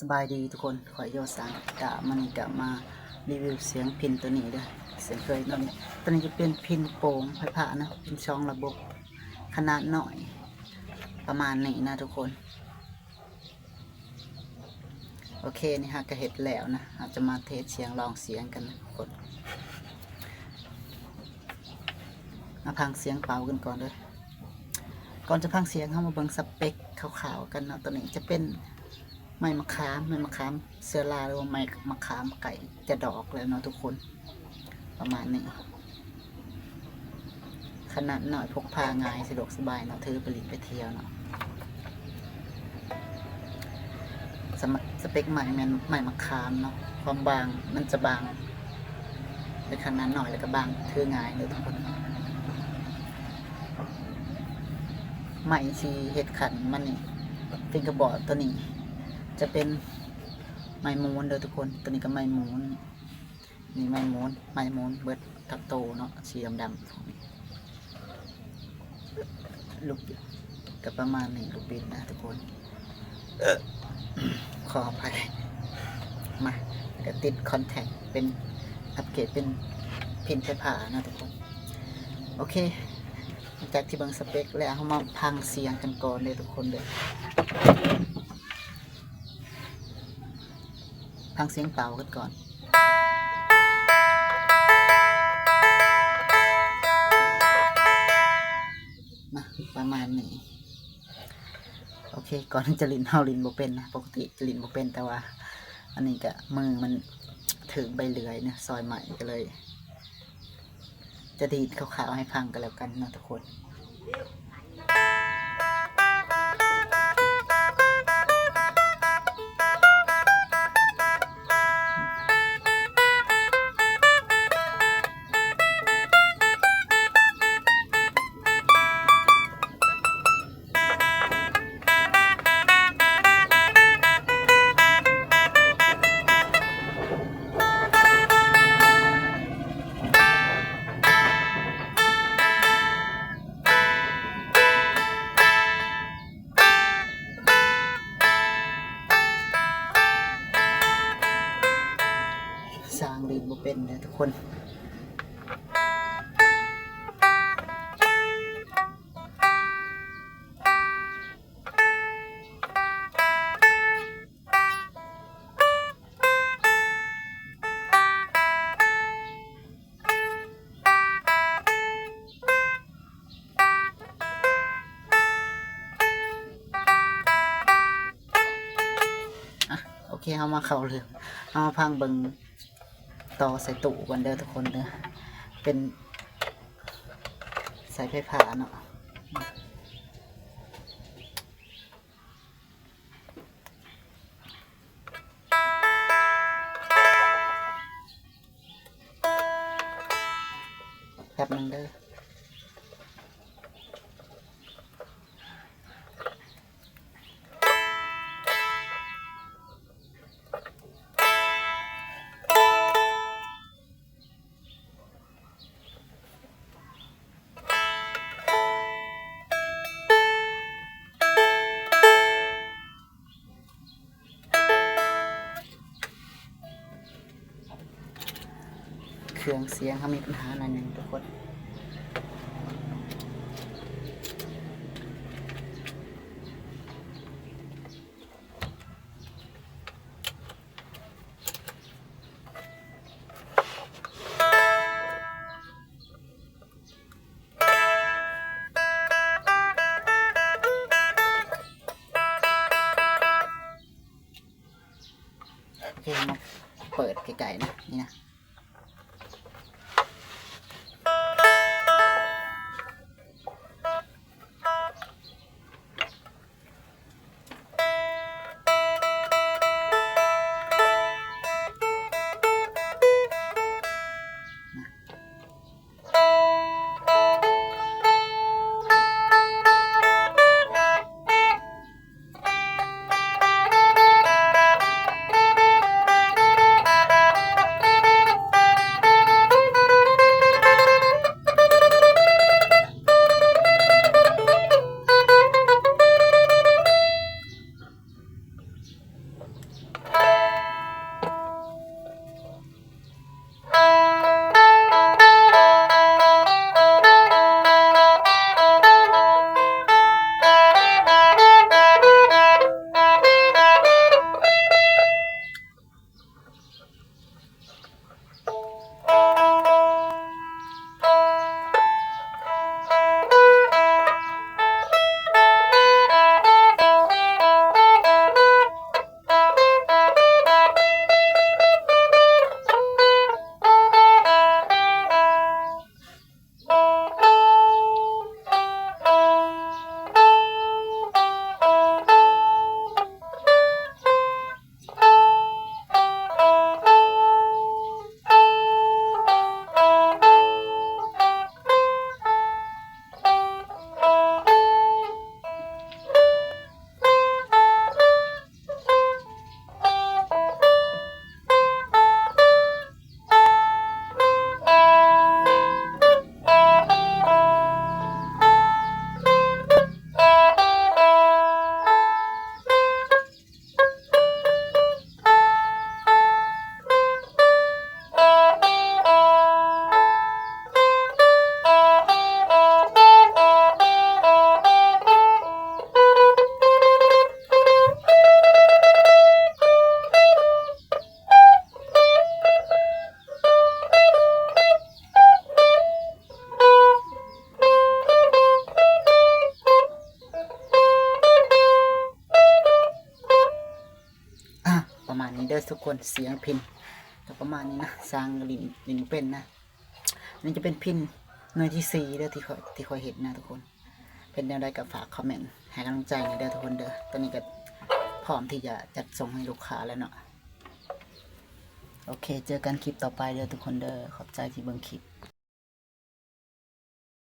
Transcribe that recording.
สบายดีทุกคนขอโยสังกะมันกะมารีวิวเสียงพินตัวนี้ด้วยเสียงเคยตัวนี้จะเป็นพินโป่งไฟผ้านะพินช่องระบบขนาดหน่อยประมาณนี้นะทุกคนโอเคนี่ฮะก็เห็ดแล้วนะอาจจะมาเทสเสียงลองเสียงกันนะทุกคนมาพังเสียงเป่ากันก่อนเลยก่อนจะพังเสียงเข้ามาเบิ่งสเปคขาวๆกันนะตัวนี้จะเป็นไม้มะขามเสือลาหรือว่าไม้มะขามไก่จะดอกแล้วเนาะทุกคนประมาณนี้ขนาดหน่อยพกพาง่ายสะดวกสบายเนาะถือไปไปเที่ยวเนาะสเปคใหม่มันไม้มะขามเนาะความบางมันจะบางเป็นขนาดหน่อยแล้วก็บางถือง่ายเลยทุกคนไม้สีเห็ดขันมันนี่ฟิงกระบอกตัวนี้จะเป็นไม้มูนเด้อทุกคนตัวนี้ก็ไม้มูนนี่ไม้มูนเบิดทับโตเนาะสีดำลูกกับประมาณ1ลูกบิดนะทุกคนขออภัยมาก็ติดคอนแทคเป็นอัปเกรดเป็นพินไฟผ้านะทุกคนโอเคจากที่เบิ่งสเปคแล้วเขามาพังเสียงกันก่อนเลยทุกคนเลยพังเสียงเป่ากันก่อนมาประมาณนี้โอเคก่อนจะลินเฮาลินบ่เป็นนะปกติจะลินบ่เป็นแต่ว่าอันนี้ก็มือมันถึงใบเลื่อยเนี่ยซอยใหม่ก็เลยจะดีดขาวๆให้พังกันแล้วกันนะทุกคนสร้างลินบ่เป็นนะทุกคนโอเคเอามาเข้าเลยเอามาพังเบิงต่อใส่ตู้วันเดอร์ทุกคนเด้อเป็นสายไฟฟ้าเนาะแป๊บนึงเด้อเครื่องเสียงเขามีปัญหาหน่อยหนึ่งทุกคนโอเคมาเปิดไกลๆนะนี่นะ ประมาณนี้เด้อทุกคนเสียงพินก็ประมาณนี้นะสร้างลินเป็นนะนี่จะเป็นพินหน่วยที่4เด้อที่คอยเห็นนะทุกคนเป็นแนวใดก็ฝากคอมเมนต์ให้กำลังใจในเด้อทุกคนเด้อตอนนี้ก็พร้อมที่จะจัดส่งให้ลูกค้าแล้วเนาะโอเคเจอกันคลิปต่อไปเด้อทุกคนเด้อขอบใจที่เบิ่งคลิป